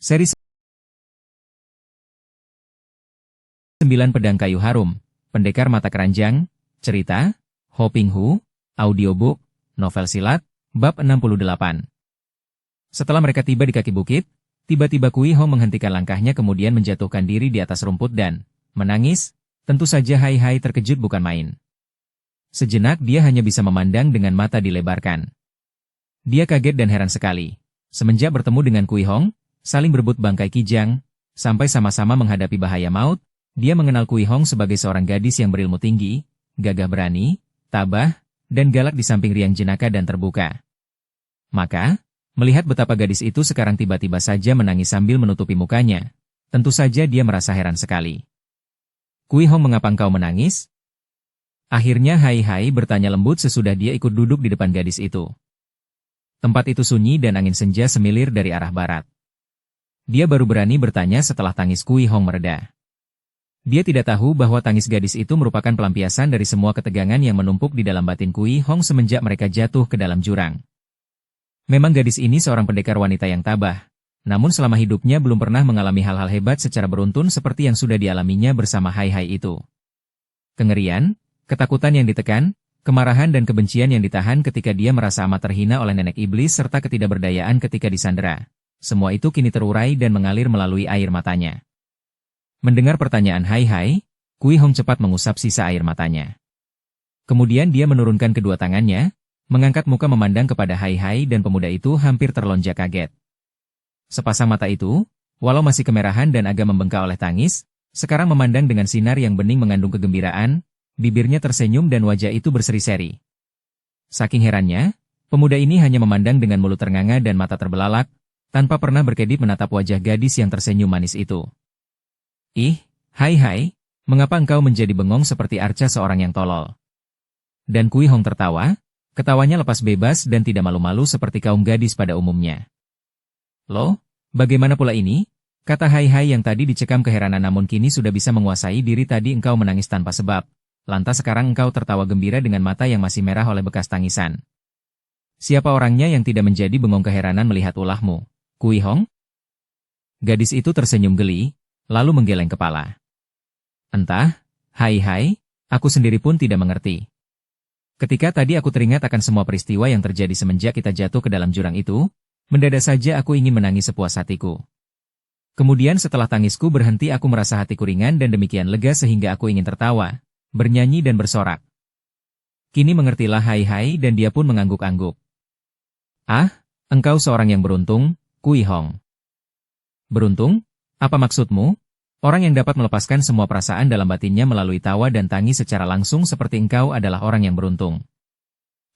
Seri 9 Pedang Kayu Harum, Pendekar Mata Keranjang, Cerita, Ho Ping Hu, Audiobook, Novel Silat, Bab 68. Setelah mereka tiba di kaki bukit, tiba-tiba Kui Hong menghentikan langkahnya kemudian menjatuhkan diri di atas rumput dan menangis. Tentu saja Hai Hai terkejut bukan main. Sejenak dia hanya bisa memandang dengan mata dilebarkan. Dia kaget dan heran sekali. Semenjak bertemu dengan Kui Hong, saling berebut bangkai kijang, sampai sama-sama menghadapi bahaya maut, dia mengenal Kui Hong sebagai seorang gadis yang berilmu tinggi, gagah berani, tabah, dan galak di samping riang jenaka dan terbuka. Maka, melihat betapa gadis itu sekarang tiba-tiba saja menangis sambil menutupi mukanya, tentu saja dia merasa heran sekali. Kui Hong, mengapa engkau menangis? Akhirnya Hai Hai bertanya lembut sesudah dia ikut duduk di depan gadis itu. Tempat itu sunyi dan angin senja semilir dari arah barat. Dia baru berani bertanya setelah tangis Kui Hong mereda. Dia tidak tahu bahwa tangis gadis itu merupakan pelampiasan dari semua ketegangan yang menumpuk di dalam batin Kui Hong semenjak mereka jatuh ke dalam jurang. Memang gadis ini seorang pendekar wanita yang tabah, namun selama hidupnya belum pernah mengalami hal-hal hebat secara beruntun seperti yang sudah dialaminya bersama Hai Hai itu. Kengerian, ketakutan yang ditekan, kemarahan dan kebencian yang ditahan ketika dia merasa amat terhina oleh nenek iblis serta ketidakberdayaan ketika disandera. Semua itu kini terurai dan mengalir melalui air matanya. Mendengar pertanyaan Hai Hai, Kui Hong cepat mengusap sisa air matanya. Kemudian dia menurunkan kedua tangannya, mengangkat muka memandang kepada Hai Hai dan pemuda itu hampir terlonjak kaget. Sepasang mata itu, walau masih kemerahan dan agak membengkak oleh tangis, sekarang memandang dengan sinar yang bening mengandung kegembiraan, bibirnya tersenyum dan wajah itu berseri-seri. Saking herannya, pemuda ini hanya memandang dengan mulut ternganga dan mata terbelalak, tanpa pernah berkedip menatap wajah gadis yang tersenyum manis itu. Ih, Hai Hai, mengapa engkau menjadi bengong seperti arca seorang yang tolol? Dan Kui Hong tertawa, ketawanya lepas bebas dan tidak malu-malu seperti kaum gadis pada umumnya. Loh, bagaimana pula ini? Kata Hai Hai yang tadi dicekam keheranan namun kini sudah bisa menguasai diri. Tadi engkau menangis tanpa sebab, lantas sekarang engkau tertawa gembira dengan mata yang masih merah oleh bekas tangisan. Siapa orangnya yang tidak menjadi bengong keheranan melihat ulahmu, Kui Hong? Gadis itu tersenyum geli, lalu menggeleng kepala. Entah, Hai Hai, aku sendiri pun tidak mengerti. Ketika tadi aku teringat akan semua peristiwa yang terjadi semenjak kita jatuh ke dalam jurang itu, mendadak saja aku ingin menangis sepuas hatiku. Kemudian setelah tangisku berhenti aku merasa hatiku ringan dan demikian lega sehingga aku ingin tertawa, bernyanyi dan bersorak. Kini mengertilah Hai Hai dan dia pun mengangguk-angguk. Ah, engkau seorang yang beruntung, Kui Hong. Beruntung? Apa maksudmu? Orang yang dapat melepaskan semua perasaan dalam batinnya melalui tawa dan tangis secara langsung seperti engkau adalah orang yang beruntung.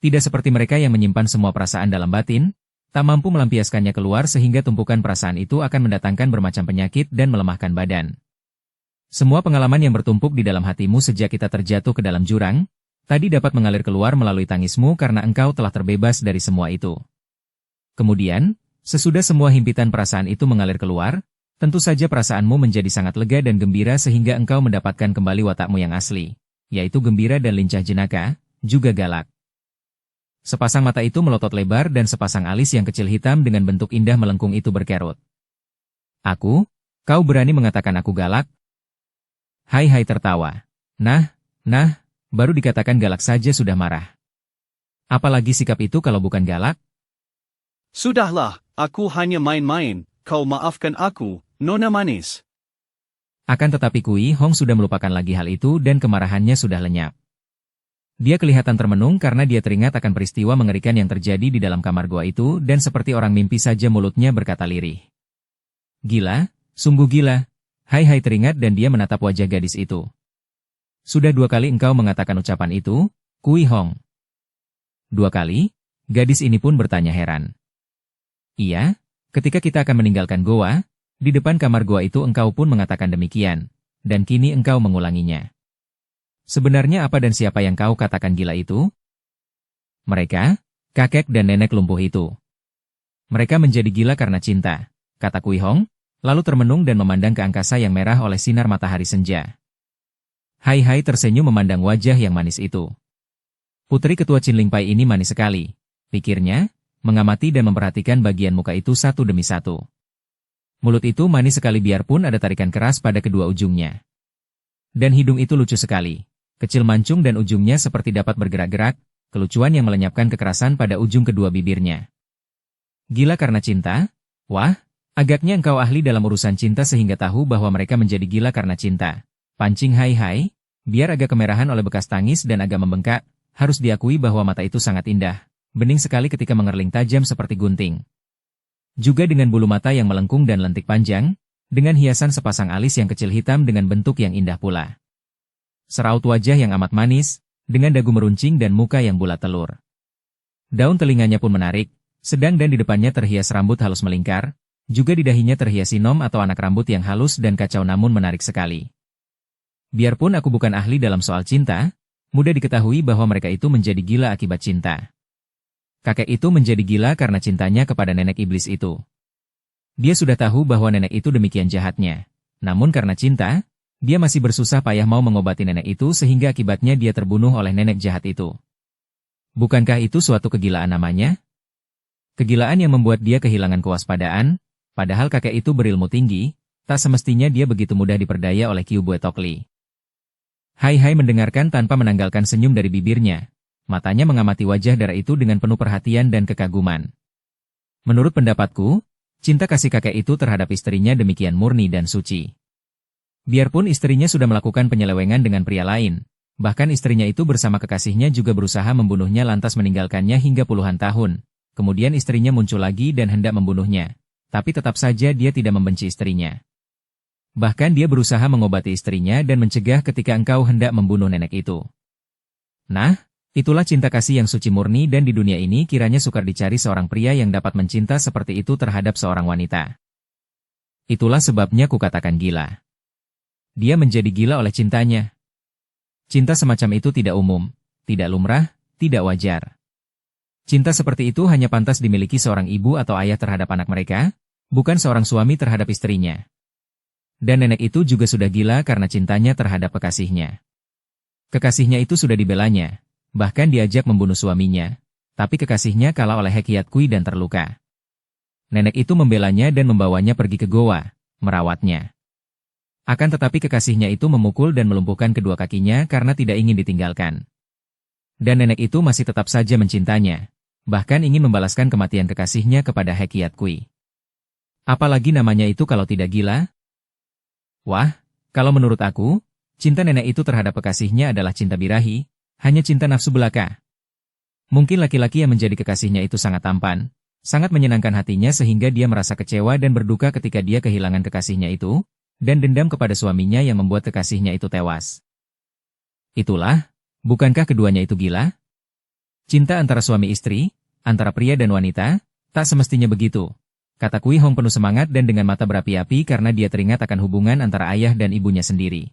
Tidak seperti mereka yang menyimpan semua perasaan dalam batin, tak mampu melampiaskannya keluar sehingga tumpukan perasaan itu akan mendatangkan bermacam penyakit dan melemahkan badan. Semua pengalaman yang bertumpuk di dalam hatimu sejak kita terjatuh ke dalam jurang, tadi dapat mengalir keluar melalui tangismu karena engkau telah terbebas dari semua itu. Kemudian, sesudah semua himpitan perasaan itu mengalir keluar, tentu saja perasaanmu menjadi sangat lega dan gembira sehingga engkau mendapatkan kembali watakmu yang asli, yaitu gembira dan lincah jenaka, juga galak. Sepasang mata itu melotot lebar dan sepasang alis yang kecil hitam dengan bentuk indah melengkung itu berkerut. Aku? Kau berani mengatakan aku galak? Hai Hai tertawa. Nah, baru dikatakan galak saja sudah marah. Apalagi sikap itu kalau bukan galak? Sudahlah, aku hanya main-main, kau maafkan aku, Nona Manis. Akan tetapi Kui Hong sudah melupakan lagi hal itu dan kemarahannya sudah lenyap. Dia kelihatan termenung karena dia teringat akan peristiwa mengerikan yang terjadi di dalam kamar gua itu dan seperti orang mimpi saja mulutnya berkata lirih. Gila, sungguh gila. Hai Hai teringat dan dia menatap wajah gadis itu. Sudah 2 kali engkau mengatakan ucapan itu, Kui Hong. 2 kali? Gadis ini pun bertanya heran. Iya. Ketika kita akan meninggalkan goa, di depan kamar goa itu engkau pun mengatakan demikian, dan kini engkau mengulanginya. Sebenarnya apa dan siapa yang kau katakan gila itu? Mereka, kakek dan nenek lumpuh itu. Mereka menjadi gila karena cinta, kata Kui Hong, lalu termenung dan memandang ke angkasa yang merah oleh sinar matahari senja. Hai Hai tersenyum memandang wajah yang manis itu. Putri ketua Chin Ling Pai ini manis sekali, pikirnya, mengamati dan memperhatikan bagian muka itu satu demi satu. Mulut itu manis sekali biarpun ada tarikan keras pada kedua ujungnya. Dan hidung itu lucu sekali. Kecil mancung dan ujungnya seperti dapat bergerak-gerak, kelucuan yang melenyapkan kekerasan pada ujung kedua bibirnya. Gila karena cinta? Wah, agaknya engkau ahli dalam urusan cinta sehingga tahu bahwa mereka menjadi gila karena cinta. Pancing hai, biar agak kemerahan oleh bekas tangis dan agak membengkak, harus diakui bahwa mata itu sangat indah. Bening sekali ketika mengerling tajam seperti gunting. Juga dengan bulu mata yang melengkung dan lentik panjang, dengan hiasan sepasang alis yang kecil hitam dengan bentuk yang indah pula. Seraut wajah yang amat manis, dengan dagu meruncing dan muka yang bulat telur. Daun telinganya pun menarik, sedang dan di depannya terhias rambut halus melingkar, juga di dahinya terhias sinom atau anak rambut yang halus dan kacau namun menarik sekali. Biarpun aku bukan ahli dalam soal cinta, mudah diketahui bahwa mereka itu menjadi gila akibat cinta. Kakek itu menjadi gila karena cintanya kepada nenek iblis itu. Dia sudah tahu bahwa nenek itu demikian jahatnya. Namun karena cinta, dia masih bersusah payah mau mengobati nenek itu sehingga akibatnya dia terbunuh oleh nenek jahat itu. Bukankah itu suatu kegilaan namanya? Kegilaan yang membuat dia kehilangan kewaspadaan, padahal kakek itu berilmu tinggi, tak semestinya dia begitu mudah diperdaya oleh Kiu Bue Tokli. Hai mendengarkan tanpa menanggalkan senyum dari bibirnya. Matanya mengamati wajah darah itu dengan penuh perhatian dan kekaguman. Menurut pendapatku, cinta kasih kakek itu terhadap istrinya demikian murni dan suci. Biarpun istrinya sudah melakukan penyelewengan dengan pria lain, bahkan istrinya itu bersama kekasihnya juga berusaha membunuhnya lantas meninggalkannya hingga puluhan tahun. Kemudian istrinya muncul lagi dan hendak membunuhnya, tapi tetap saja dia tidak membenci istrinya. Bahkan dia berusaha mengobati istrinya dan mencegah ketika engkau hendak membunuh nenek itu. Nah, itulah cinta kasih yang suci murni dan di dunia ini kiranya sukar dicari seorang pria yang dapat mencinta seperti itu terhadap seorang wanita. Itulah sebabnya kukatakan gila. Dia menjadi gila oleh cintanya. Cinta semacam itu tidak umum, tidak lumrah, tidak wajar. Cinta seperti itu hanya pantas dimiliki seorang ibu atau ayah terhadap anak mereka, bukan seorang suami terhadap istrinya. Dan nenek itu juga sudah gila karena cintanya terhadap kekasihnya. Kekasihnya itu sudah dibelanya. Bahkan diajak membunuh suaminya, tapi kekasihnya kalah oleh Hekiat Kui dan terluka. Nenek itu membelanya dan membawanya pergi ke goa, merawatnya. Akan tetapi kekasihnya itu memukul dan melumpuhkan kedua kakinya karena tidak ingin ditinggalkan. Dan nenek itu masih tetap saja mencintanya, bahkan ingin membalaskan kematian kekasihnya kepada Hekiat Kui. Apalagi namanya itu kalau tidak gila? Wah, kalau menurut aku, cinta nenek itu terhadap kekasihnya adalah cinta birahi, hanya cinta nafsu belaka. Mungkin laki-laki yang menjadi kekasihnya itu sangat tampan, sangat menyenangkan hatinya sehingga dia merasa kecewa dan berduka ketika dia kehilangan kekasihnya itu, dan dendam kepada suaminya yang membuat kekasihnya itu tewas. Itulah, bukankah keduanya itu gila? Cinta antara suami istri, antara pria dan wanita, tak semestinya begitu. Kata Kui Hong penuh semangat dan dengan mata berapi-api karena dia teringat akan hubungan antara ayah dan ibunya sendiri.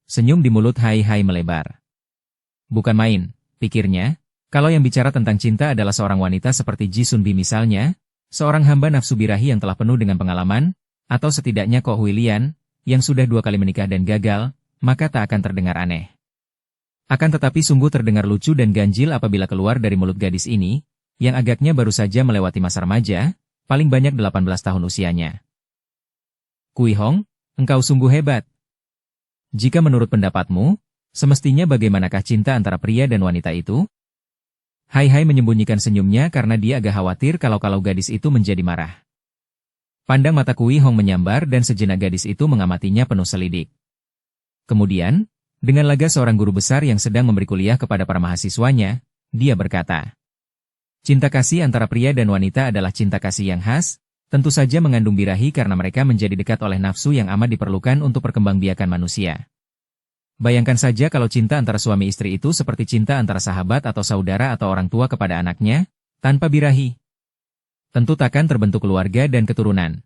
Senyum di mulut Hai melebar. Bukan main, pikirnya, kalau yang bicara tentang cinta adalah seorang wanita seperti Ji Sunbi misalnya, seorang hamba nafsu birahi yang telah penuh dengan pengalaman, atau setidaknya Ko Hui Lian, yang sudah 2 kali menikah dan gagal, maka tak akan terdengar aneh. Akan tetapi sungguh terdengar lucu dan ganjil apabila keluar dari mulut gadis ini, yang agaknya baru saja melewati masa remaja, paling banyak 18 tahun usianya. Kui Hong, engkau sungguh hebat. Jika menurut pendapatmu, semestinya bagaimanakah cinta antara pria dan wanita itu? Hai menyembunyikan senyumnya karena dia agak khawatir kalau gadis itu menjadi marah. Pandang mata Kui Hong menyambar dan sejenak gadis itu mengamatinya penuh selidik. Kemudian, dengan laga seorang guru besar yang sedang memberi kuliah kepada para mahasiswanya, dia berkata, cinta kasih antara pria dan wanita adalah cinta kasih yang khas, tentu saja mengandung birahi karena mereka menjadi dekat oleh nafsu yang amat diperlukan untuk perkembangbiakan manusia. Bayangkan saja kalau cinta antara suami istri itu seperti cinta antara sahabat atau saudara atau orang tua kepada anaknya, tanpa birahi. Tentu takkan terbentuk keluarga dan keturunan.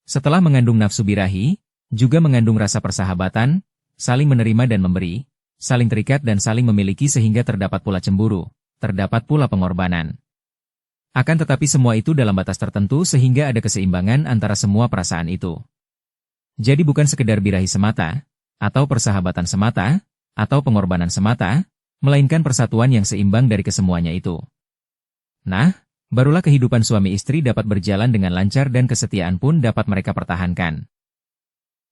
Setelah mengandung nafsu birahi, juga mengandung rasa persahabatan, saling menerima dan memberi, saling terikat dan saling memiliki sehingga terdapat pula cemburu, terdapat pula pengorbanan. Akan tetapi semua itu dalam batas tertentu sehingga ada keseimbangan antara semua perasaan itu. Jadi bukan sekedar birahi semata, atau persahabatan semata, atau pengorbanan semata, melainkan persatuan yang seimbang dari kesemuanya itu. Nah, barulah kehidupan suami istri dapat berjalan dengan lancar dan kesetiaan pun dapat mereka pertahankan.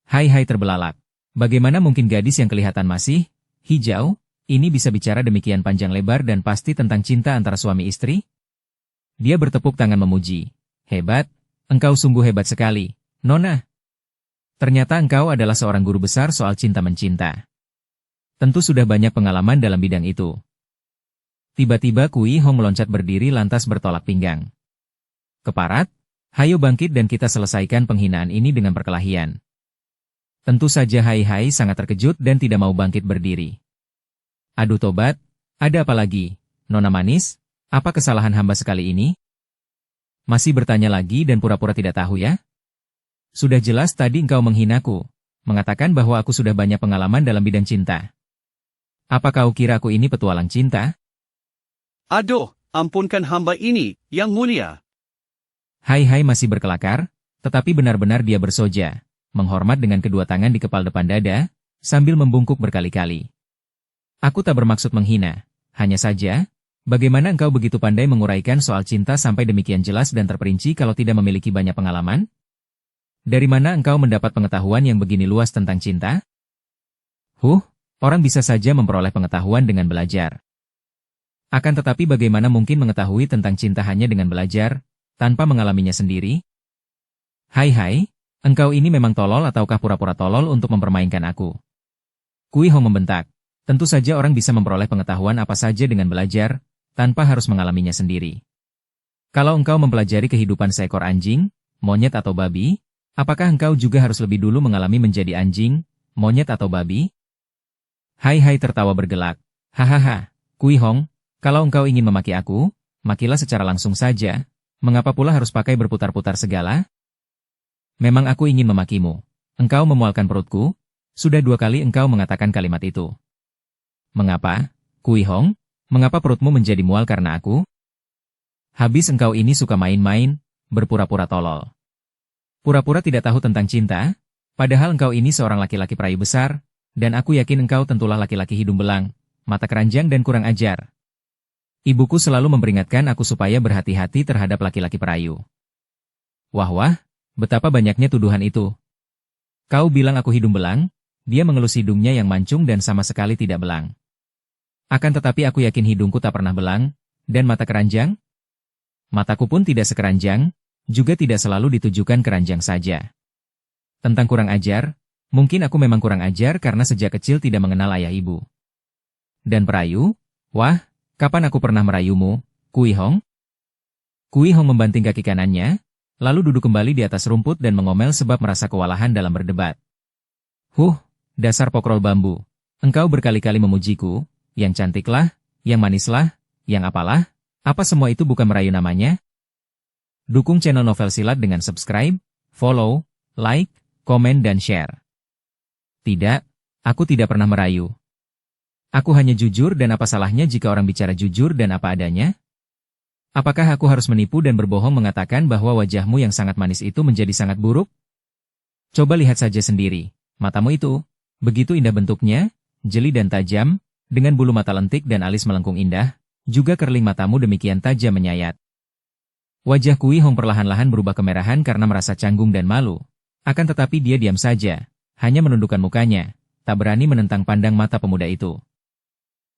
Hai terbelalak. Bagaimana mungkin gadis yang kelihatan masih hijau, ini bisa bicara demikian panjang lebar dan pasti tentang cinta antara suami istri? Dia bertepuk tangan memuji. Hebat, engkau sungguh hebat sekali, Nona. Ternyata engkau adalah seorang guru besar soal cinta-mencinta. Tentu sudah banyak pengalaman dalam bidang itu. Tiba-tiba Kui Hong meloncat berdiri lantas bertolak pinggang. Keparat, hayo bangkit dan kita selesaikan penghinaan ini dengan perkelahian. Tentu saja Hai sangat terkejut dan tidak mau bangkit berdiri. Aduh tobat, ada apa lagi, Nona manis, apa kesalahan hamba sekali ini? Masih bertanya lagi dan pura-pura tidak tahu ya? Sudah jelas tadi engkau menghinaku, mengatakan bahwa aku sudah banyak pengalaman dalam bidang cinta. Apa kau kira aku ini petualang cinta? Aduh, ampunkan hamba ini, yang mulia. Hai masih berkelakar, tetapi benar-benar dia bersoja, menghormat dengan kedua tangan di kepal depan dada, sambil membungkuk berkali-kali. Aku tak bermaksud menghina, hanya saja, bagaimana engkau begitu pandai menguraikan soal cinta sampai demikian jelas dan terperinci kalau tidak memiliki banyak pengalaman? Dari mana engkau mendapat pengetahuan yang begini luas tentang cinta? Orang bisa saja memperoleh pengetahuan dengan belajar. Akan tetapi bagaimana mungkin mengetahui tentang cinta hanya dengan belajar, tanpa mengalaminya sendiri? Hai, engkau ini memang tolol ataukah pura-pura tolol untuk mempermainkan aku? Kui Hong membentak, tentu saja orang bisa memperoleh pengetahuan apa saja dengan belajar, tanpa harus mengalaminya sendiri. Kalau engkau mempelajari kehidupan seekor anjing, monyet atau babi, apakah engkau juga harus lebih dulu mengalami menjadi anjing, monyet atau babi? Hai tertawa bergelak, hahaha, Kui Hong, kalau engkau ingin memaki aku, makilah secara langsung saja, mengapa pula harus pakai berputar-putar segala? Memang aku ingin memakimu. Engkau memualkan perutku, sudah 2 kali engkau mengatakan kalimat itu. Mengapa, Kui Hong, mengapa perutmu menjadi mual karena aku? Habis engkau ini suka main-main, berpura-pura tolol. Pura-pura tidak tahu tentang cinta, padahal engkau ini seorang laki-laki perayu besar, dan aku yakin engkau tentulah laki-laki hidung belang, mata keranjang dan kurang ajar. Ibuku selalu memperingatkan aku supaya berhati-hati terhadap laki-laki perayu. Wah, betapa banyaknya tuduhan itu. Kau bilang aku hidung belang, dia mengelus hidungnya yang mancung dan sama sekali tidak belang. Akan tetapi aku yakin hidungku tak pernah belang, dan mata keranjang? Mataku pun tidak sekeranjang, juga tidak selalu ditujukan keranjang saja. Tentang kurang ajar, mungkin aku memang kurang ajar karena sejak kecil tidak mengenal ayah ibu. Dan perayu? Wah, kapan aku pernah merayumu, Kui Hong? Kui Hong membanting kaki kanannya, lalu duduk kembali di atas rumput dan mengomel sebab merasa kewalahan dalam berdebat. Dasar pokrol bambu. Engkau berkali-kali memujiku, yang cantiklah, yang manislah, yang apalah, apa semua itu bukan merayu namanya? Dukung channel Novel Silat dengan subscribe, follow, like, komen dan share. Tidak, aku tidak pernah merayu. Aku hanya jujur dan apa salahnya jika orang bicara jujur dan apa adanya? Apakah aku harus menipu dan berbohong mengatakan bahwa wajahmu yang sangat manis itu menjadi sangat buruk? Coba lihat saja sendiri, matamu itu, begitu indah bentuknya, jeli dan tajam, dengan bulu mata lentik dan alis melengkung indah, juga kerling matamu demikian tajam menyayat. Wajah Kui Hong perlahan-lahan berubah kemerahan karena merasa canggung dan malu. Akan tetapi dia diam saja, hanya menundukkan mukanya, tak berani menentang pandang mata pemuda itu.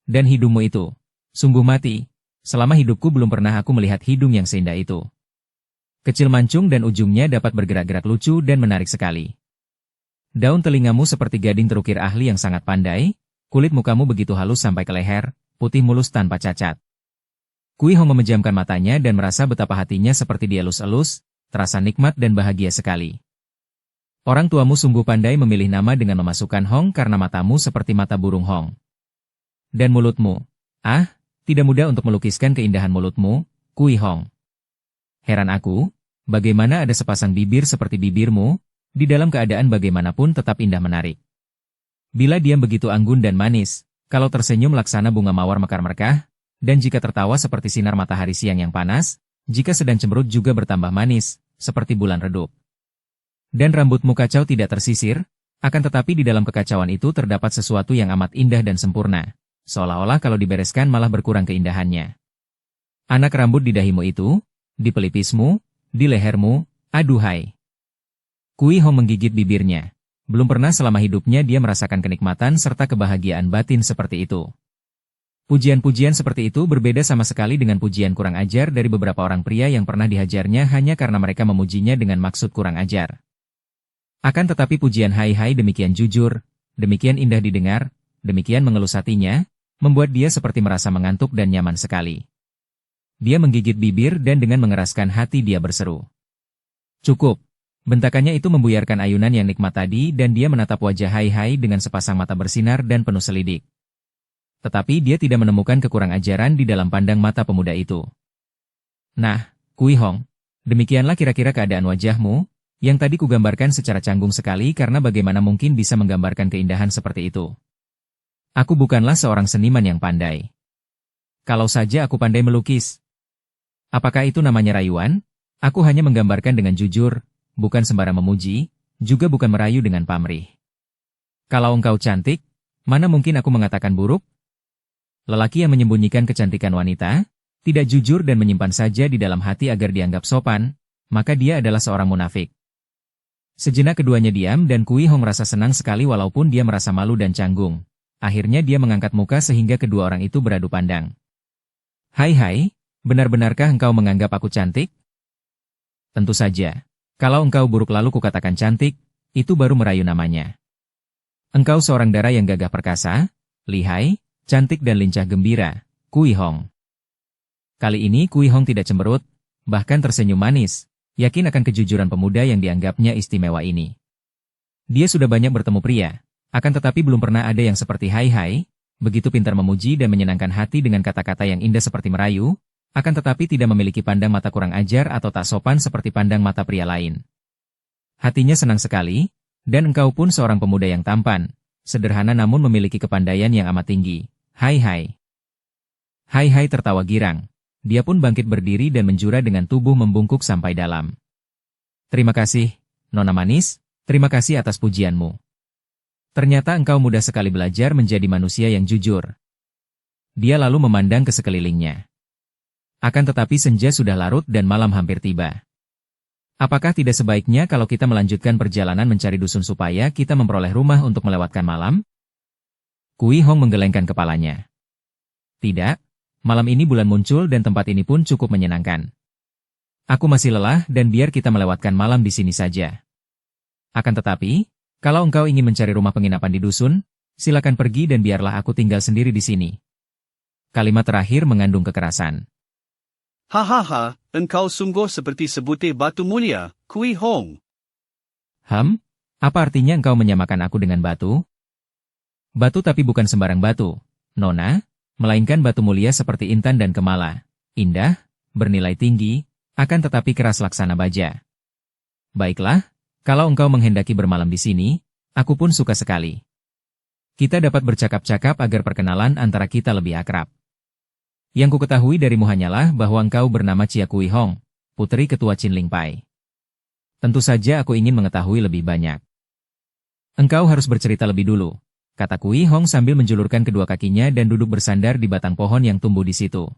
Dan hidungmu itu, sungguh mati, selama hidupku belum pernah aku melihat hidung yang seindah itu. Kecil mancung dan ujungnya dapat bergerak-gerak lucu dan menarik sekali. Daun telingamu seperti gading terukir ahli yang sangat pandai, kulit mukamu begitu halus sampai ke leher, putih mulus tanpa cacat. Kui Hong memejamkan matanya dan merasa betapa hatinya seperti dielus-elus, terasa nikmat dan bahagia sekali. Orang tuamu sungguh pandai memilih nama dengan memasukkan Hong karena matamu seperti mata burung Hong. Dan mulutmu, tidak mudah untuk melukiskan keindahan mulutmu, Kui Hong. Heran aku, bagaimana ada sepasang bibir seperti bibirmu, di dalam keadaan bagaimanapun tetap indah menarik. Bila diam begitu anggun dan manis, kalau tersenyum laksana bunga mawar mekar-mekar, dan jika tertawa seperti sinar matahari siang yang panas, jika sedang cemberut juga bertambah manis, seperti bulan redup. Dan rambutmu kacau tidak tersisir, akan tetapi di dalam kekacauan itu terdapat sesuatu yang amat indah dan sempurna, seolah-olah kalau dibereskan malah berkurang keindahannya. Anak rambut di dahimu itu, di pelipismu, di lehermu, aduhai. Kui Hong menggigit bibirnya. Belum pernah selama hidupnya dia merasakan kenikmatan serta kebahagiaan batin seperti itu. Pujian-pujian seperti itu berbeda sama sekali dengan pujian kurang ajar dari beberapa orang pria yang pernah dihajarnya hanya karena mereka memujinya dengan maksud kurang ajar. Akan tetapi pujian hai-hai demikian jujur, demikian indah didengar, demikian mengelus hatinya, membuat dia seperti merasa mengantuk dan nyaman sekali. Dia menggigit bibir dan dengan mengeraskan hati dia berseru. Cukup. Bentakannya itu membuyarkan ayunan yang nikmat tadi dan dia menatap wajah hai-hai dengan sepasang mata bersinar dan penuh selidik. Tetapi dia tidak menemukan kekurang ajaran di dalam pandang mata pemuda itu. Nah, Kui Hong, demikianlah kira-kira keadaan wajahmu, yang tadi kugambarkan secara canggung sekali karena bagaimana mungkin bisa menggambarkan keindahan seperti itu. Aku bukanlah seorang seniman yang pandai. Kalau saja aku pandai melukis. Apakah itu namanya rayuan? Aku hanya menggambarkan dengan jujur, bukan sembarang memuji, juga bukan merayu dengan pamrih. Kalau engkau cantik, mana mungkin aku mengatakan buruk? Lelaki yang menyembunyikan kecantikan wanita, tidak jujur dan menyimpan saja di dalam hati agar dianggap sopan, maka dia adalah seorang munafik. Sejenak keduanya diam dan Kui Hong merasa senang sekali walaupun dia merasa malu dan canggung. Akhirnya dia mengangkat muka sehingga kedua orang itu beradu pandang. Hai, benar-benarkah engkau menganggap aku cantik? Tentu saja. Kalau engkau buruk lalu kukatakan cantik, itu baru merayu namanya. Engkau seorang dara yang gagah perkasa, lihai, cantik dan lincah gembira, Kui Hong. Kali ini Kui Hong tidak cemberut, bahkan tersenyum manis, yakin akan kejujuran pemuda yang dianggapnya istimewa ini. Dia sudah banyak bertemu pria, akan tetapi belum pernah ada yang seperti hai-hai, begitu pintar memuji dan menyenangkan hati dengan kata-kata yang indah seperti merayu, akan tetapi tidak memiliki pandang mata kurang ajar atau tak sopan seperti pandang mata pria lain. Hatinya senang sekali, dan engkau pun seorang pemuda yang tampan, sederhana namun memiliki kepandaian yang amat tinggi. Hai-hai. Hai-hai tertawa girang. Dia pun bangkit berdiri dan menjura dengan tubuh membungkuk sampai dalam. Terima kasih, Nona Manis, terima kasih atas pujianmu. Ternyata engkau mudah sekali belajar menjadi manusia yang jujur. Dia lalu memandang ke sekelilingnya. Akan tetapi senja sudah larut dan malam hampir tiba. Apakah tidak sebaiknya kalau kita melanjutkan perjalanan mencari dusun supaya kita memperoleh rumah untuk melewatkan malam? Kui Hong menggelengkan kepalanya. Tidak, malam ini bulan muncul dan tempat ini pun cukup menyenangkan. Aku masih lelah dan biar kita melewatkan malam di sini saja. Akan tetapi, kalau engkau ingin mencari rumah penginapan di dusun, silakan pergi dan biarlah aku tinggal sendiri di sini. Kalimat terakhir mengandung kekerasan. Hahaha, engkau sungguh seperti sebutir batu mulia, Kui Hong. Apa artinya engkau menyamakan aku dengan batu? Batu tapi bukan sembarang batu, Nona, melainkan batu mulia seperti intan dan kemala, indah, bernilai tinggi, akan tetapi keras laksana baja. Baiklah, kalau engkau menghendaki bermalam di sini, aku pun suka sekali. Kita dapat bercakap-cakap agar perkenalan antara kita lebih akrab. Yang ku ketahui darimu hanyalah bahwa engkau bernama Chia Kui Hong, putri ketua Chin Ling Pai. Tentu saja aku ingin mengetahui lebih banyak. Engkau harus bercerita lebih dulu, kata Kui Hong sambil menjulurkan kedua kakinya dan duduk bersandar di batang pohon yang tumbuh di situ.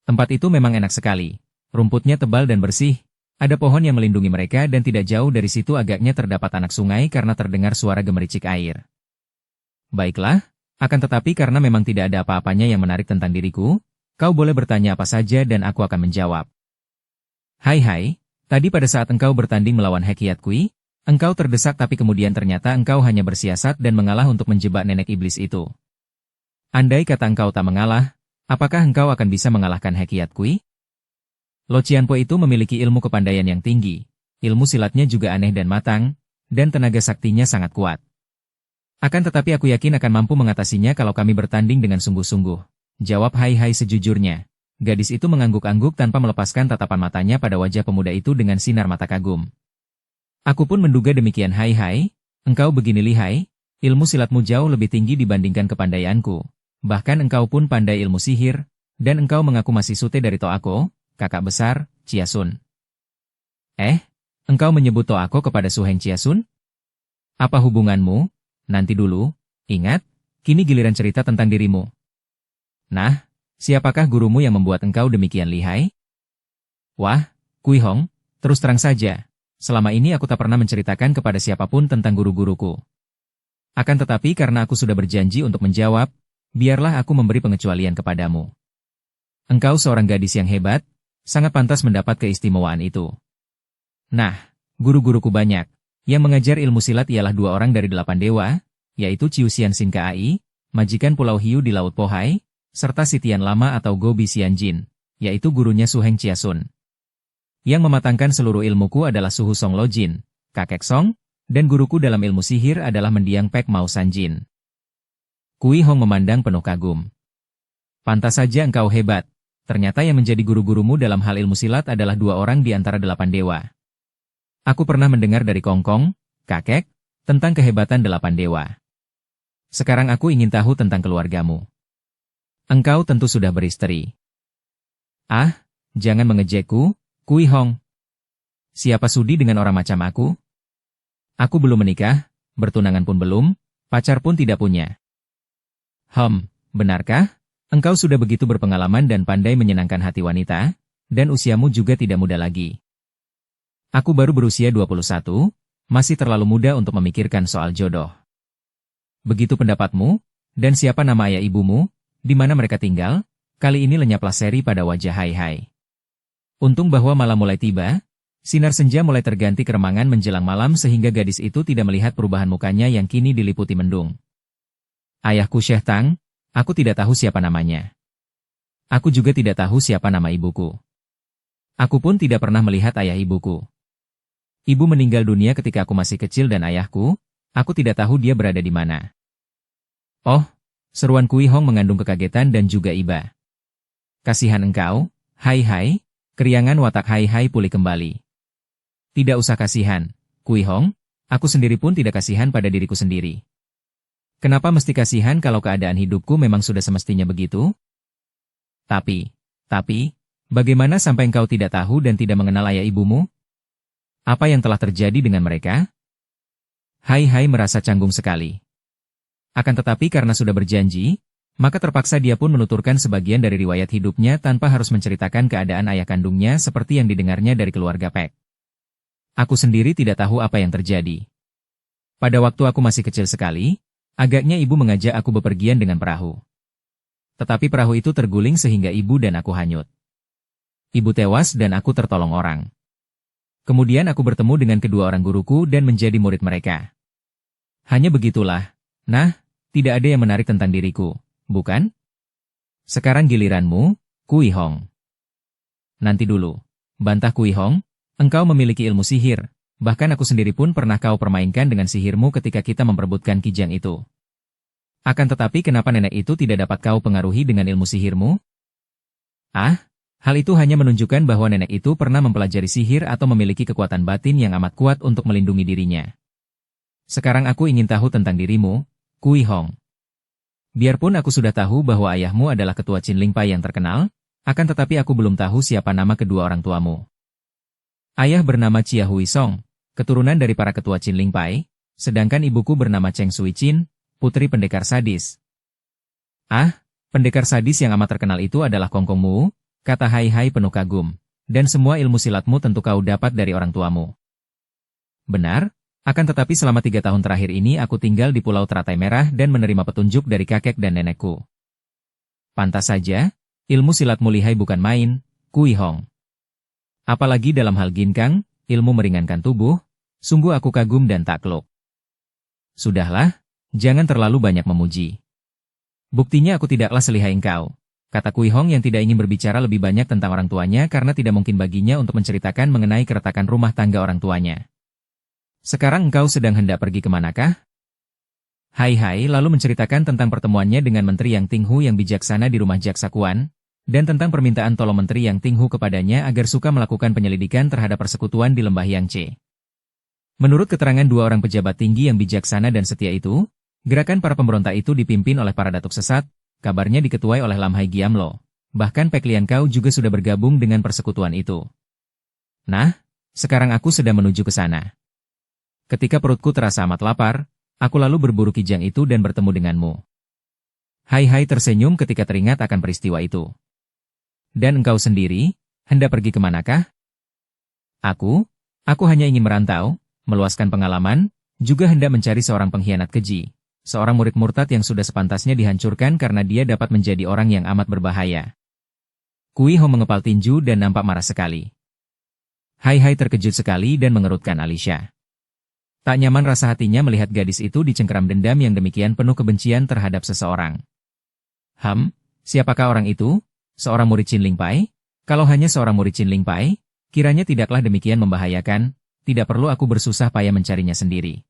Tempat itu memang enak sekali, rumputnya tebal dan bersih, ada pohon yang melindungi mereka dan tidak jauh dari situ agaknya terdapat anak sungai karena terdengar suara gemericik air. Baiklah. Akan tetapi karena memang tidak ada apa-apanya yang menarik tentang diriku, kau boleh bertanya apa saja dan aku akan menjawab. Hai, tadi pada saat engkau bertanding melawan Hekiat Kui, engkau terdesak tapi kemudian ternyata engkau hanya bersiasat dan mengalah untuk menjebak nenek iblis itu. Andai kata engkau tak mengalah, apakah engkau akan bisa mengalahkan Hekiat Kui? Lo Cianpo itu memiliki ilmu kepandaian yang tinggi, ilmu silatnya juga aneh dan matang, dan tenaga saktinya sangat kuat. Akan tetapi aku yakin akan mampu mengatasinya kalau kami bertanding dengan sungguh-sungguh. Jawab Hai sejujurnya. Gadis itu mengangguk-angguk tanpa melepaskan tatapan matanya pada wajah pemuda itu dengan sinar mata kagum. Aku pun menduga demikian Hai, engkau begini lihai, ilmu silatmu jauh lebih tinggi dibandingkan kepandaianku. Bahkan engkau pun pandai ilmu sihir, dan engkau mengaku masih sute dari Toako, kakak besar, Chia Sun. Engkau menyebut Toako kepada Suheng Chia Sun? Apa hubunganmu? Nanti dulu, ingat, kini giliran cerita tentang dirimu. Nah, siapakah gurumu yang membuat engkau demikian lihai? Wah, Kui Hong, terus terang saja, selama ini aku tak pernah menceritakan kepada siapapun tentang guru-guruku. Akan tetapi karena aku sudah berjanji untuk menjawab, biarlah aku memberi pengecualian kepadamu. Engkau seorang gadis yang hebat, sangat pantas mendapat keistimewaan itu. Nah, guru-guruku banyak. Yang mengajar ilmu silat ialah 2 orang dari 8 dewa, yaitu Ciu Xian Xin Kai, majikan Pulau Hiu di Laut Pohai, serta Sitian Lama atau Gobi Xian Jin, yaitu gurunya Su Heng Chiasun. Yang mematangkan seluruh ilmuku adalah Suhu Song Lo Jin, kakek Song, dan guruku dalam ilmu sihir adalah mendiang Pek Mao San Jin. Kui Hong memandang penuh kagum. Pantas saja engkau hebat, ternyata yang menjadi guru-gurumu dalam hal ilmu silat adalah 2 orang di antara 8 dewa. Aku pernah mendengar dari Kongkong, kakek, tentang kehebatan 8 dewa. Sekarang aku ingin tahu tentang keluargamu. Engkau tentu sudah beristri. Ah, jangan mengejekku, Kui Hong. Siapa sudi dengan orang macam aku? Aku belum menikah, bertunangan pun belum, pacar pun tidak punya. Benarkah? Engkau sudah begitu berpengalaman dan pandai menyenangkan hati wanita, dan usiamu juga tidak muda lagi. Aku baru berusia 21, masih terlalu muda untuk memikirkan soal jodoh. Begitu pendapatmu? Dan siapa nama ayah ibumu? Di mana mereka tinggal? Kali ini lenyaplah seri pada wajah Hai Hai. Untung bahwa malam mulai tiba, sinar senja mulai terganti keremangan menjelang malam sehingga gadis itu tidak melihat perubahan mukanya yang kini diliputi mendung. Ayahku Syekh Tang, aku tidak tahu siapa namanya. Aku juga tidak tahu siapa nama ibuku. Aku pun tidak pernah melihat ayah ibuku. Ibu meninggal dunia ketika aku masih kecil dan ayahku, aku tidak tahu dia berada di mana. Oh, seruan Kui Hong mengandung kekagetan dan juga iba. Kasihan engkau, Hai Hai, keriangan watak Hai Hai pulih kembali. Tidak usah kasihan, Kui Hong, aku sendiri pun tidak kasihan pada diriku sendiri. Kenapa mesti kasihan kalau keadaan hidupku memang sudah semestinya begitu? Tapi, bagaimana sampai engkau tidak tahu dan tidak mengenal ayah ibumu? Apa yang telah terjadi dengan mereka? Hai Hai merasa canggung sekali. Akan tetapi karena sudah berjanji, maka terpaksa dia pun menuturkan sebagian dari riwayat hidupnya tanpa harus menceritakan keadaan ayah kandungnya seperti yang didengarnya dari keluarga Pek. Aku sendiri tidak tahu apa yang terjadi. Pada waktu aku masih kecil sekali, agaknya ibu mengajak aku bepergian dengan perahu. Tetapi perahu itu terguling sehingga ibu dan aku hanyut. Ibu tewas dan aku tertolong orang. Kemudian aku bertemu dengan kedua orang guruku dan menjadi murid mereka. Hanya begitulah. Nah, tidak ada yang menarik tentang diriku, bukan? Sekarang giliranmu, Kui Hong. Nanti dulu, bantah Kui Hong, engkau memiliki ilmu sihir, bahkan aku sendiri pun pernah kau permainkan dengan sihirmu ketika kita memperebutkan kijang itu. Akan tetapi kenapa nenek itu tidak dapat kau pengaruhi dengan ilmu sihirmu? Ah, hal itu hanya menunjukkan bahwa nenek itu pernah mempelajari sihir atau memiliki kekuatan batin yang amat kuat untuk melindungi dirinya. Sekarang aku ingin tahu tentang dirimu, Kui Hong. Biarpun aku sudah tahu bahwa ayahmu adalah ketua Qin Ling Pai yang terkenal, akan tetapi aku belum tahu siapa nama kedua orang tuamu. Ayah bernama Chia Hui Song, keturunan dari para ketua Qin Ling Pai, sedangkan ibuku bernama Cheng Sui Chin, putri pendekar sadis. Ah, pendekar sadis yang amat terkenal itu adalah Kongkongmu, kata Hai Hai penuh kagum, dan semua ilmu silatmu tentu kau dapat dari orang tuamu. Benar, akan tetapi selama 3 tahun terakhir ini aku tinggal di Pulau Teratai Merah dan menerima petunjuk dari kakek dan nenekku. Pantas saja, ilmu silatmu lihai bukan main, Kui Hong. Apalagi dalam hal ginkang, ilmu meringankan tubuh, sungguh aku kagum dan takluk. Sudahlah, jangan terlalu banyak memuji. Buktinya aku tidaklah selihai engkau, kata Kui Hong yang tidak ingin berbicara lebih banyak tentang orang tuanya karena tidak mungkin baginya untuk menceritakan mengenai keretakan rumah tangga orang tuanya. Sekarang engkau sedang hendak pergi kemanakah? Hai Hai lalu menceritakan tentang pertemuannya dengan Menteri Yang Tinghu yang bijaksana di rumah Jaksa Kuan, dan tentang permintaan tolong Menteri Yang Tinghu kepadanya agar suka melakukan penyelidikan terhadap persekutuan di lembah Yangtze. Menurut keterangan 2 orang pejabat tinggi yang bijaksana dan setia itu, gerakan para pemberontak itu dipimpin oleh para datuk sesat, kabarnya diketuai oleh Lam Hai Giamlo. Bahkan Pek Lian Kau juga sudah bergabung dengan persekutuan itu. Nah, sekarang aku sedang menuju ke sana. Ketika perutku terasa amat lapar, aku lalu berburu kijang itu dan bertemu denganmu. Hai tersenyum ketika teringat akan peristiwa itu. Dan engkau sendiri, hendak pergi kemanakah? Aku hanya ingin merantau, meluaskan pengalaman, juga hendak mencari seorang pengkhianat keji. Seorang murid murtad yang sudah sepantasnya dihancurkan karena dia dapat menjadi orang yang amat berbahaya. Kui Hong mengepal tinju dan nampak marah sekali. Hai terkejut sekali dan mengerutkan alisnya. Tak nyaman rasa hatinya melihat gadis itu dicengkeram dendam yang demikian penuh kebencian terhadap seseorang. Siapakah orang itu? Seorang murid Qin Ling Pai? Kalau hanya seorang murid Qin Ling Pai, kiranya tidaklah demikian membahayakan, tidak perlu aku bersusah payah mencarinya sendiri.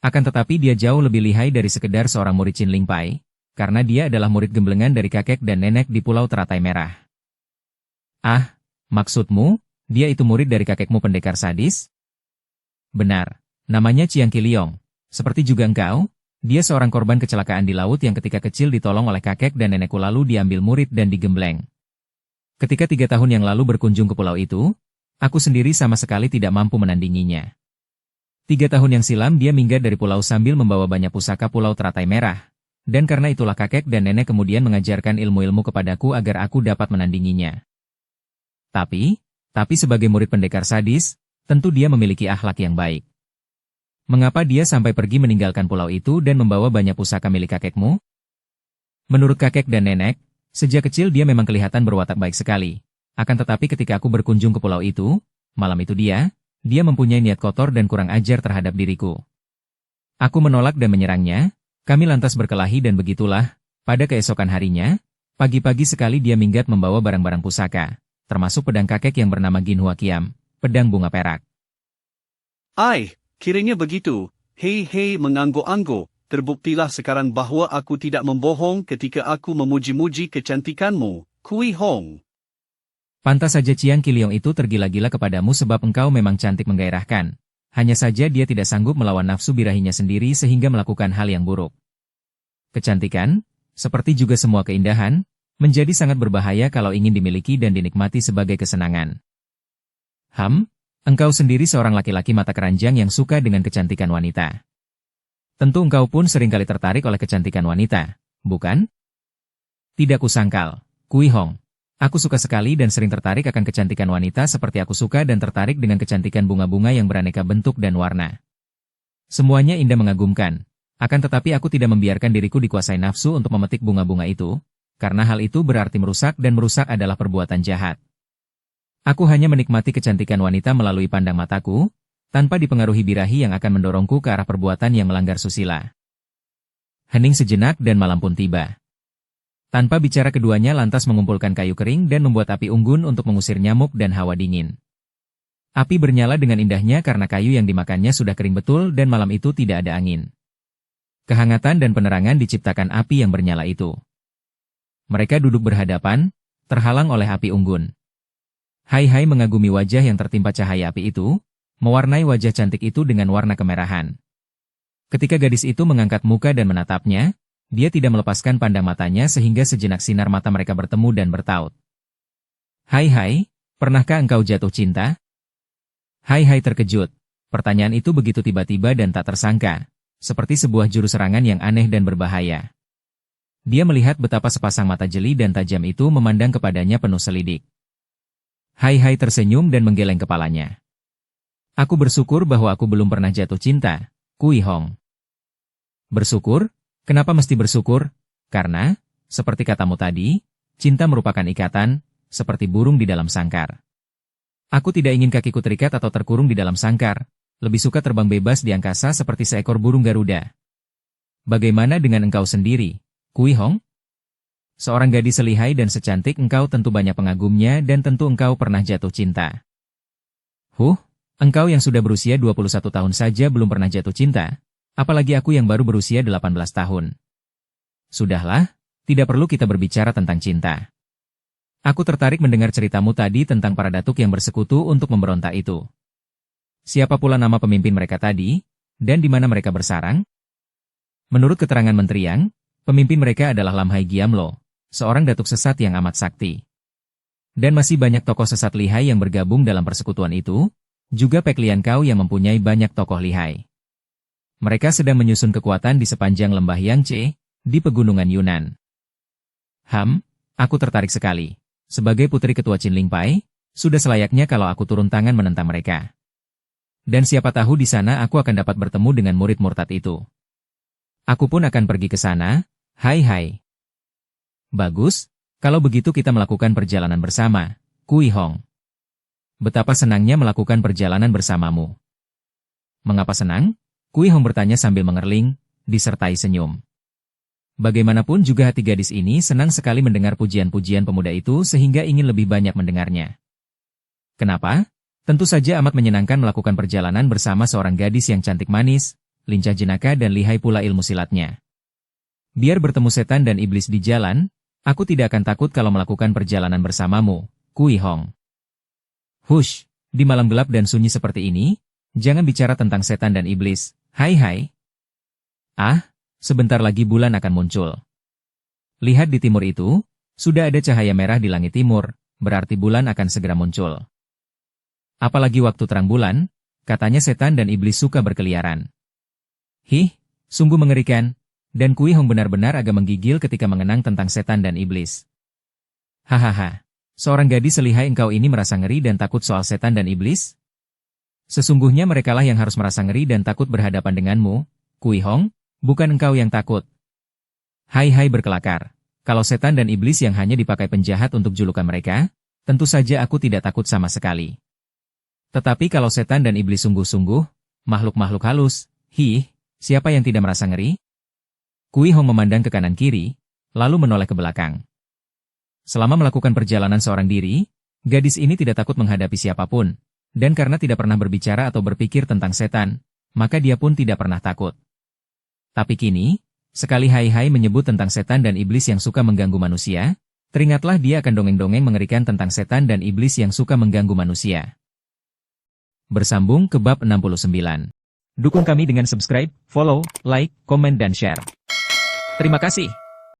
Akan tetapi dia jauh lebih lihai dari sekedar seorang murid Qin Ling Pai, karena dia adalah murid gemblengan dari kakek dan nenek di Pulau Teratai Merah. Ah, maksudmu, dia itu murid dari kakekmu pendekar sadis? Benar, namanya Chiang Qiliong. Seperti juga engkau, dia seorang korban kecelakaan di laut yang ketika kecil ditolong oleh kakek dan nenekku lalu diambil murid dan digembleng. Ketika 3 tahun yang lalu berkunjung ke pulau itu, aku sendiri sama sekali tidak mampu menandinginya. 3 tahun yang silam dia minggat dari pulau sambil membawa banyak pusaka Pulau Teratai Merah, dan karena itulah kakek dan nenek kemudian mengajarkan ilmu-ilmu kepadaku agar aku dapat menandinginya. Tapi sebagai murid pendekar sadis, tentu dia memiliki akhlak yang baik. Mengapa dia sampai pergi meninggalkan pulau itu dan membawa banyak pusaka milik kakekmu? Menurut kakek dan nenek, sejak kecil dia memang kelihatan berwatak baik sekali. Akan tetapi ketika aku berkunjung ke pulau itu, malam itu dia mempunyai niat kotor dan kurang ajar terhadap diriku. Aku menolak dan menyerangnya, kami lantas berkelahi dan begitulah, pada keesokan harinya, pagi-pagi sekali dia minggat membawa barang-barang pusaka, termasuk pedang kakek yang bernama Gin Hua Kiam, pedang bunga perak. Kiranya begitu. Hei menganggo-anggo, terbuktilah sekarang bahwa aku tidak membohong ketika aku memuji-muji kecantikanmu, Kui Hong. Pantas saja Chiang Qiliong itu tergila-gila kepadamu sebab engkau memang cantik menggairahkan. Hanya saja dia tidak sanggup melawan nafsu birahinya sendiri sehingga melakukan hal yang buruk. Kecantikan, seperti juga semua keindahan, menjadi sangat berbahaya kalau ingin dimiliki dan dinikmati sebagai kesenangan. Engkau sendiri seorang laki-laki mata keranjang yang suka dengan kecantikan wanita. Tentu engkau pun seringkali tertarik oleh kecantikan wanita, bukan? Tidak kusangkal, Kui Hong. Aku suka sekali dan sering tertarik akan kecantikan wanita seperti aku suka dan tertarik dengan kecantikan bunga-bunga yang beraneka bentuk dan warna. Semuanya indah mengagumkan, akan tetapi aku tidak membiarkan diriku dikuasai nafsu untuk memetik bunga-bunga itu, karena hal itu berarti merusak dan merusak adalah perbuatan jahat. Aku hanya menikmati kecantikan wanita melalui pandang mataku, tanpa dipengaruhi birahi yang akan mendorongku ke arah perbuatan yang melanggar susila. Hening sejenak dan malam pun tiba. Tanpa bicara keduanya lantas mengumpulkan kayu kering dan membuat api unggun untuk mengusir nyamuk dan hawa dingin. Api bernyala dengan indahnya karena kayu yang dimakannya sudah kering betul dan malam itu tidak ada angin. Kehangatan dan penerangan diciptakan api yang bernyala itu. Mereka duduk berhadapan, terhalang oleh api unggun. Hai mengagumi wajah yang tertimpa cahaya api itu, mewarnai wajah cantik itu dengan warna kemerahan. Ketika gadis itu mengangkat muka dan menatapnya, dia tidak melepaskan pandang matanya sehingga sejenak sinar mata mereka bertemu dan bertaut. Hai, pernahkah engkau jatuh cinta? Hai terkejut. Pertanyaan itu begitu tiba-tiba dan tak tersangka, seperti sebuah juru serangan yang aneh dan berbahaya. Dia melihat betapa sepasang mata jeli dan tajam itu memandang kepadanya penuh selidik. Hai tersenyum dan menggeleng kepalanya. Aku bersyukur bahwa aku belum pernah jatuh cinta, Kui Hong. Bersyukur? Kenapa mesti bersyukur? Karena, seperti katamu tadi, cinta merupakan ikatan, seperti burung di dalam sangkar. Aku tidak ingin kakiku terikat atau terkurung di dalam sangkar, lebih suka terbang bebas di angkasa seperti seekor burung Garuda. Bagaimana dengan engkau sendiri, Kui Hong? Seorang gadis selihai dan secantik engkau tentu banyak pengagumnya dan tentu engkau pernah jatuh cinta. Engkau yang sudah berusia 21 tahun saja belum pernah jatuh cinta, apalagi aku yang baru berusia 18 tahun. Sudahlah, tidak perlu kita berbicara tentang cinta. Aku tertarik mendengar ceritamu tadi tentang para datuk yang bersekutu untuk memberontak itu. Siapa pula nama pemimpin mereka tadi, dan di mana mereka bersarang? Menurut keterangan Menteri Yang, pemimpin mereka adalah Lam Hai Giamlo, seorang datuk sesat yang amat sakti. Dan masih banyak tokoh sesat lihai yang bergabung dalam persekutuan itu, juga Pek Lian Kau yang mempunyai banyak tokoh lihai. Mereka sedang menyusun kekuatan di sepanjang lembah Yangtze, di pegunungan Yunan. Aku tertarik sekali. Sebagai putri ketua Qin Ling Pai, sudah selayaknya kalau aku turun tangan menentang mereka. Dan siapa tahu di sana aku akan dapat bertemu dengan murid murtad itu. Aku pun akan pergi ke sana. Hai. Bagus, kalau begitu kita melakukan perjalanan bersama, Kui Hong. Betapa senangnya melakukan perjalanan bersamamu. Mengapa senang? Kui Hong bertanya sambil mengerling, disertai senyum. Bagaimanapun juga hati gadis ini senang sekali mendengar pujian-pujian pemuda itu sehingga ingin lebih banyak mendengarnya. Kenapa? Tentu saja amat menyenangkan melakukan perjalanan bersama seorang gadis yang cantik manis, lincah jenaka dan lihai pula ilmu silatnya. Biar bertemu setan dan iblis di jalan, aku tidak akan takut kalau melakukan perjalanan bersamamu, Kui Hong. Hush, di malam gelap dan sunyi seperti ini, jangan bicara tentang setan dan iblis. Hai. Sebentar lagi bulan akan muncul. Lihat di timur itu, sudah ada cahaya merah di langit timur, berarti bulan akan segera muncul. Apalagi waktu terang bulan, katanya setan dan iblis suka berkeliaran. Sungguh mengerikan, dan Kui Hong benar-benar agak menggigil ketika mengenang tentang setan dan iblis. Hahaha, seorang gadis selihai engkau ini merasa ngeri dan takut soal setan dan iblis? Sesungguhnya merekalah yang harus merasa ngeri dan takut berhadapan denganmu, Kui Hong. Bukan engkau yang takut. Hai berkelakar. Kalau setan dan iblis yang hanya dipakai penjahat untuk julukan mereka, tentu saja aku tidak takut sama sekali. Tetapi kalau setan dan iblis sungguh-sungguh, makhluk-makhluk halus, siapa yang tidak merasa ngeri? Kui Hong memandang ke kanan kiri, lalu menoleh ke belakang. Selama melakukan perjalanan seorang diri, gadis ini tidak takut menghadapi siapapun, dan karena tidak pernah berbicara atau berpikir tentang setan, maka dia pun tidak pernah takut. Tapi kini, sekali Hai menyebut tentang setan dan iblis yang suka mengganggu manusia, teringatlah dia akan dongeng-dongeng mengerikan tentang setan dan iblis yang suka mengganggu manusia. Bersambung ke bab 69. Dukung kami dengan subscribe, follow, like, komen dan share. Terima kasih.